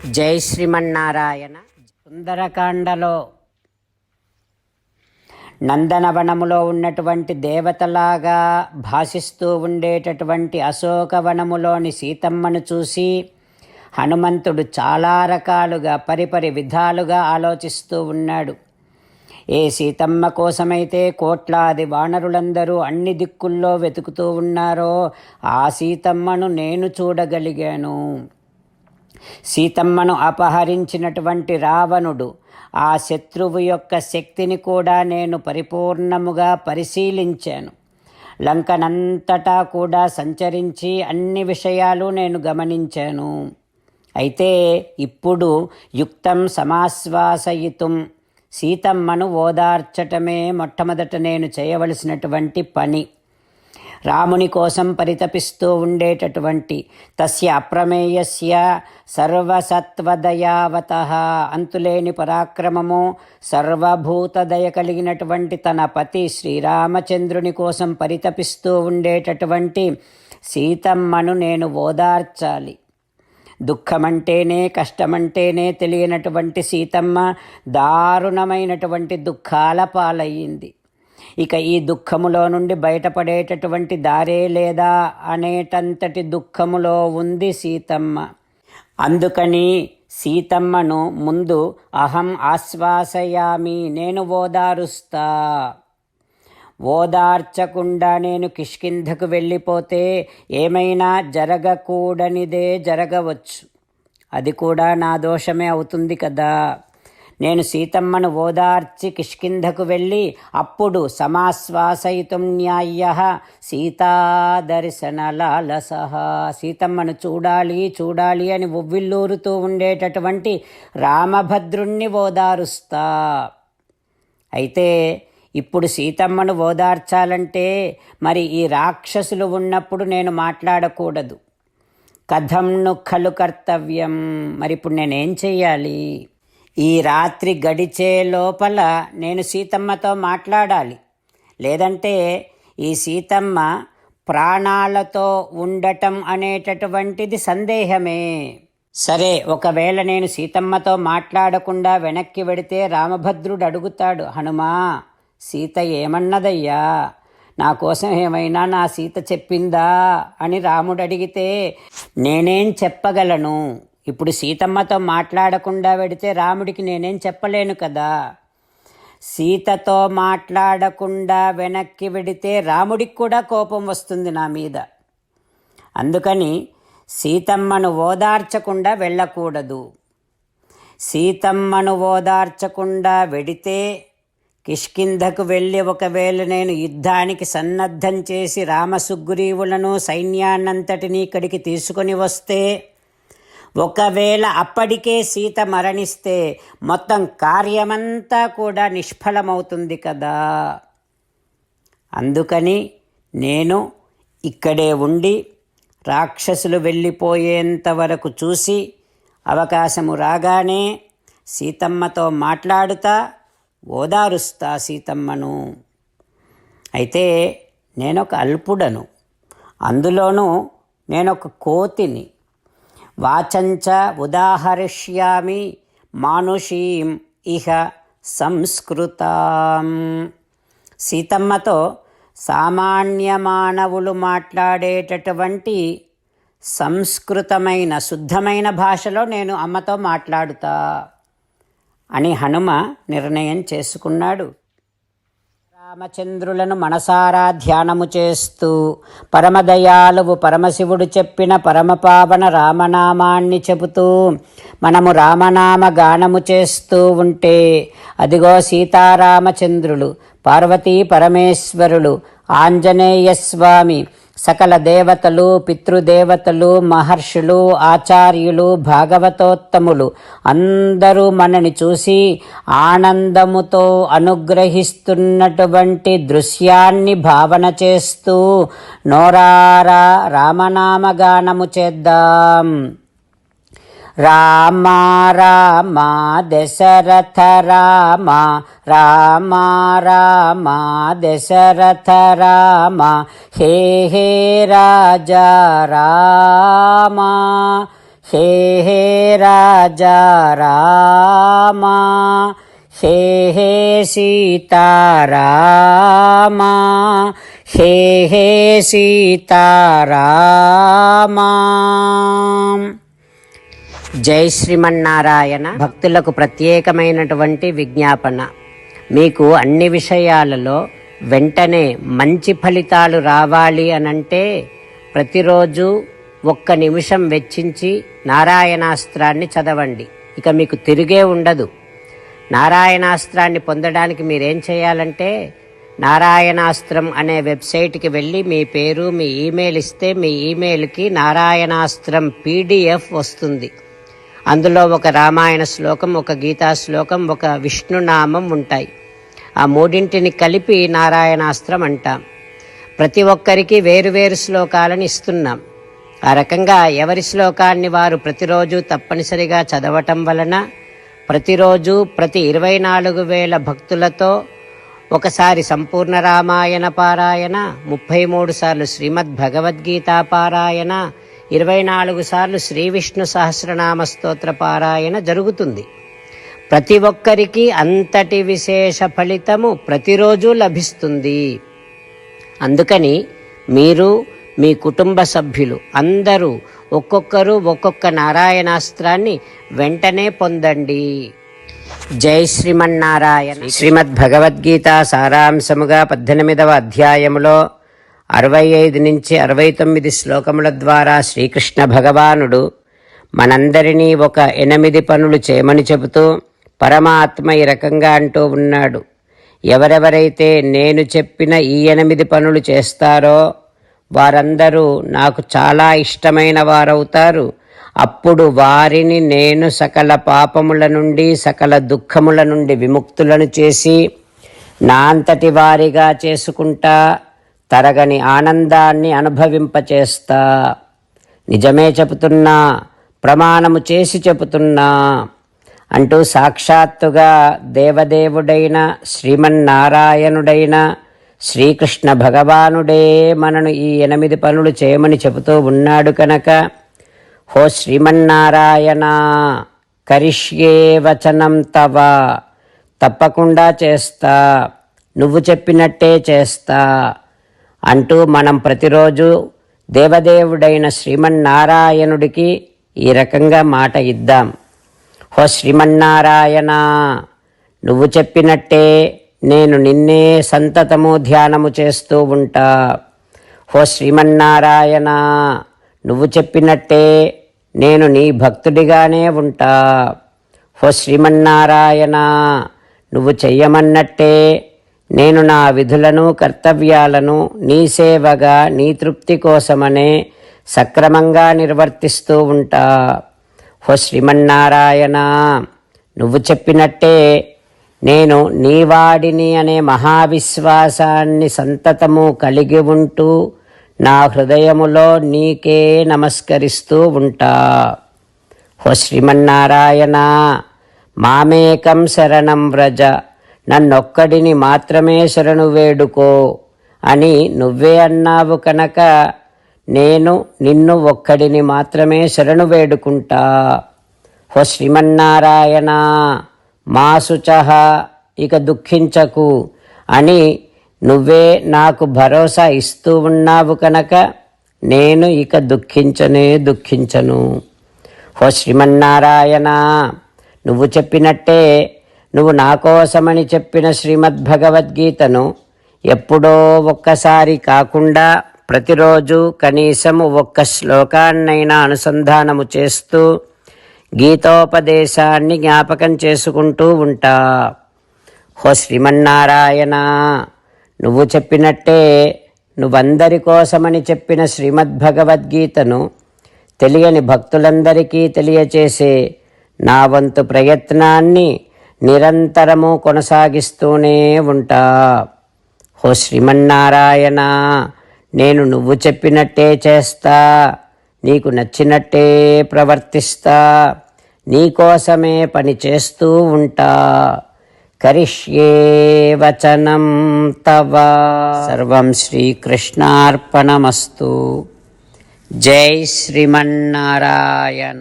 జై శ్రీమన్నారాయణ. సుందరకాండలో నందనవనములో ఉన్నటువంటి దేవతలాగా భాసిస్తూ ఉండేటటువంటి అశోకవనములోని సీతమ్మను చూసి హనుమంతుడు చాలా రకాలుగా పరిపరి విధాలుగా ఆలోచిస్తూ ఉన్నాడు. ఏ సీతమ్మ కోసమైతే కోట్లాది వానరులందరూ అన్ని దిక్కుల్లో వెతుకుతూ ఉన్నారో ఆ సీతమ్మను నేను చూడగలిగాను. సీతమ్మను అపహరించినటువంటి రావణుడు ఆ శత్రువు యొక్క శక్తిని కూడా నేను పరిపూర్ణముగా పరిశీలించాను. లంకనంతటా కూడా సంచరించి అన్ని విషయాలు నేను గమనించాను. అయితే ఇప్పుడు యుక్తం సమాశ్వాసయితుం, సీతమ్మను ఓదార్చటమే మొట్టమొదట నేను చేయవలసినటువంటి పని. రాముని కోసం పరితపిస్తూ ఉండేటటువంటి తస్య అప్రమేయస్య సర్వసత్వదయావతః, అంతులేని పరాక్రమము సర్వభూతదయ కలిగినటువంటి తన పతి శ్రీరామచంద్రుని కోసం పరితపిస్తూ ఉండేటటువంటి సీతమ్మను నేను ఓదార్చాలి. దుఃఖమంటేనే కష్టమంటేనే తెలియనటువంటి సీతమ్మ దారుణమైనటువంటి దుఃఖాల పాలయ్యింది. ఇక ఈ దుఃఖములో నుండి బయటపడేటటువంటి దారే లేదా అనేటంతటి దుఃఖములో ఉంది సీతమ్మ. అందుకని సీతమ్మను ముందు అహం ఆశ్వాసయామి, నేను ఓదారుస్తా. ఓదార్చకుండా నేను కిష్కింధకు వెళ్ళిపోతే ఏమైనా జరగకూడనిదే జరగవచ్చు. అది కూడా నా దోషమే అవుతుంది కదా. నేను సీతమ్మను ఓదార్చి కిష్కింధకు వెళ్ళి అప్పుడు సమాశ్వాసయితుం న్యాయ్యః సీతాదర్శనలాలసః, సీతమ్మను చూడాలి చూడాలి అని ఉవ్విల్లూరుతూ ఉండేటటువంటి రామభద్రుణ్ణి ఓదారుస్తా. అయితే ఇప్పుడు సీతమ్మను ఓదార్చాలంటే మరి ఈ రాక్షసులు ఉన్నప్పుడు నేను మాట్లాడకూడదు. కథం ను ఖలు కర్తవ్యం, మరి ఇప్పుడు నేనేం చెయ్యాలి? ఈ రాత్రి గడిచే లోపల నేను సీతమ్మతో మాట్లాడాలి. లేదంటే ఈ సీతమ్మ ప్రాణాలతో ఉండటం అనేటటువంటిది సందేహమే. సరే, ఒకవేళ నేను సీతమ్మతో మాట్లాడకుండా వెనక్కి వెడితే రామభద్రుడు అడుగుతాడు, హనుమా సీత ఏమన్నదయ్యా, నా కోసం ఏమైనా నా సీత చెప్పిందా అని రాముడు అడిగితే నేనేం చెప్పగలను? ఇప్పుడు సీతమ్మతో మాట్లాడకుండా వెడితే రాముడికి నేనేం చెప్పలేను కదా. సీతతో మాట్లాడకుండా వెనక్కి వెడితే రాముడికి కూడా కోపం వస్తుంది నా మీద. అందుకని సీతమ్మను ఓదార్చకుండా వెళ్ళకూడదు. సీతమ్మను ఓదార్చకుండా వెడితే కిష్కింధకు వెళ్ళి ఒకవేళ నేను యుద్ధానికి సన్నద్ధం చేసి రామసుగ్రీవులను సైన్యాన్నంతటినీ ఇక్కడికి తీసుకొని వస్తే, ఒకవేళ అప్పటికే సీత మరణిస్తే మొత్తం కార్యమంతా కూడా నిష్ఫలమవుతుంది కదా. అందుకని నేను ఇక్కడే ఉండి రాక్షసులు వెళ్ళిపోయేంత వరకు చూసి అవకాశము రాగానే సీతమ్మతో మాట్లాడుతా ఓదారుస్తా సీతమ్మను. అయితే నేనొక అల్పుడను, అందులోనూ నేనొక కోతిని. వాచంచ ఉదాహరిష్యామి మానుషీం ఇహ సంస్కృతాం, సీతమ్మతో సామాన్య మానవులు మాట్లాడేటటువంటి సంస్కృతమైన శుద్ధమైన భాషలో నేను అమ్మతో మాట్లాడుతా అని హనుమ నిర్ణయం చేసుకున్నాడు. రామచంద్రులను మనసారా ధ్యానము చేస్తూ పరమదయాలువు పరమశివుడు చెప్పిన పరమపావన రామనామాన్ని చెబుతూ మనము రామనామ గానము చేస్తూ ఉంటే అదిగో సీతారామచంద్రులు, పార్వతీ పరమేశ్వరులు, ఆంజనేయస్వామి, సకల దేవతలు, పితృదేవతలు, మహర్షులు, ఆచార్యులు, భాగవతోత్తములు అందరూ మనని చూసి ఆనందముతో అనుగ్రహిస్తున్నటువంటి దృశ్యాన్ని భావన చేస్తూ నోరారా రామనామగానము చేద్దాం. రామ రామ దశరథ రామ, రామ రామ దశరథ రామ, హే హే రాజా రామ, హే హే రాజా రామా హే హే సీతారామా హే హే సీతారామా. జై శ్రీమన్నారాయణ. భక్తులకు ప్రత్యేకమైనటువంటి విజ్ఞాపన. మీకు అన్ని విషయాలలో వెంటనే మంచి ఫలితాలు రావాలి అనంటే ప్రతిరోజు 1 నిమిషం వెచ్చించి నారాయణాస్త్రాన్ని చదవండి. ఇక మీకు తిరిగే ఉండదు. నారాయణాస్త్రాన్ని పొందడానికి మీరేం చేయాలంటే నారాయణాస్త్రం అనే వెబ్సైట్కి వెళ్ళి మీ పేరు, మీ ఈమెయిల్ ఇస్తే మీ ఈమెయిల్కి నారాయణాస్త్రం PDF వస్తుంది. అందులో ఒక రామాయణ శ్లోకం, ఒక గీతా శ్లోకం, ఒక విష్ణునామం ఉంటాయి. ఆ 3ంటిని కలిపి నారాయణాస్త్రం అంటాం. ప్రతి ఒక్కరికి వేరువేరు శ్లోకాలను ఇస్తున్నాం. ఆ రకంగా ఎవరి శ్లోకాన్ని వారు ప్రతిరోజు తప్పనిసరిగా చదవటం వలన ప్రతిరోజు ప్రతి 24,000 భక్తులతో ఒకసారి సంపూర్ణ రామాయణ పారాయణ, 33 సార్లు శ్రీమద్ భగవద్గీత పారాయణ, 24 సార్లు శ్రీ విష్ణు సహస్రనామ స్తోత్ర పారాయణ జరుగుతుంది. ప్రతి ఒక్కరికి అంతటి విశేష ఫలితము ప్రతిరోజు లభిస్తుంది. అందుకని మీరు, మీ కుటుంబ సభ్యులు అందరూ ఒక్కొక్కరు ఒక్కొక్క నారాయణాస్త్రాన్ని వెంటనే పొందండి. జై శ్రీమన్నారాయణ. శ్రీమద్ భగవద్గీత సారాంశముగా 18వ అధ్యాయములో 65 నుంచి 69 శ్లోకముల ద్వారా శ్రీకృష్ణ భగవానుడు మనందరినీ ఒక 8 పనులు చేయమని చెబుతూ పరమాత్మ ఈ రకంగా అంటూ ఉన్నాడు. ఎవరెవరైతే నేను చెప్పిన ఈ 8 పనులు చేస్తారో వారందరూ నాకు చాలా ఇష్టమైన వారవుతారు. అప్పుడు వారిని నేను సకల పాపముల నుండి, సకల దుఃఖముల నుండి విముక్తులను చేసి నా అంతటి వారిగా చేసుకుంటా, తరగని ఆనందాన్ని అనుభవింపచేస్తా. నిజమే చెబుతున్నా, ప్రమాణము చేసి చెబుతున్నా అంటూ సాక్షాత్తుగా దేవదేవుడైన శ్రీమన్నారాయణుడైన శ్రీకృష్ణ భగవానుడే మనను ఈ 8 పనులు చేయమని చెబుతూ ఉన్నాడు కనుక, హో శ్రీమన్నారాయణ, కరిష్యే వచనం తవ, తప్పకుండా చేస్తా, నువ్వు చెప్పినట్టే చేస్తా అంటూ మనం ప్రతిరోజు దేవదేవుడైన శ్రీమన్నారాయణుడికి ఈ రకంగా మాట ఇద్దాం. హో శ్రీమన్నారాయణ, నువ్వు చెప్పినట్టే నేను నిన్నే సంతతము ధ్యానము చేస్తూ ఉంటా. హో శ్రీమన్నారాయణ, నువ్వు చెప్పినట్టే నేను నీ భక్తుడిగానే ఉంటా. హో శ్రీమన్నారాయణ, నువ్వు చెయ్యమన్నట్టే నేను నా విధులను, కర్తవ్యాలను నీ సేవగా, నీ తృప్తి కోసమనే సక్రమంగా నిర్వర్తిస్తూ ఉంటా. హో శ్రీమన్నారాయణ, నువ్వు చెప్పినట్టే నేను నీవాడిని అనే మహావిశ్వాసాన్ని సంతతము కలిగి ఉంటూ నా హృదయములో నీకే నమస్కరిస్తూ ఉంటా. హో శ్రీమన్నారాయణ, మామేకం శరణం వ్రజ, నన్నొక్కడిని మాత్రమే శరణు వేడుకో అని నువ్వే అన్నావు కనుక నేను నిన్ను ఒక్కడిని మాత్రమే శరణు వేడుకుంటా. హో శ్రీమన్నారాయణ, మా శుచః, ఇక దుఃఖించకు అని నువ్వే నాకు భరోసా ఇస్తూ ఉన్నావు కనుక నేను ఇక దుఃఖించను. హో శ్రీమన్నారాయణ, నువ్వు చెప్పినట్టే నువ్వు నా కోసమని చెప్పిన శ్రీమద్భగవద్గీతను ఎప్పుడో ఒక్కసారి కాకుండా ప్రతిరోజు కనీసము 1 శ్లోకాన్నైనా అనుసంధానము చేస్తూ గీతోపదేశాన్ని జ్ఞాపకం చేసుకుంటూ ఉంటా. హో శ్రీమన్నారాయణ, నువ్వు చెప్పినట్టే నువ్వందరి కోసమని చెప్పిన శ్రీమద్భగవద్గీతను తెలియని భక్తులందరికీ తెలియచేసే నా వంతు ప్రయత్నాన్ని నిరంతరము కొనసాగిస్తూనే ఉంటా. హో శ్రీమన్నారాయణ, నేను నువ్వు చెప్పినట్టే చేస్తా, నీకు నచ్చినట్టే ప్రవర్తిస్తా, నీకోసమే పని చేస్తూ ఉంటా. కరిష్యే వచనం తవ. సర్వం శ్రీకృష్ణార్పణమస్తు. జై శ్రీమన్నారాయణ.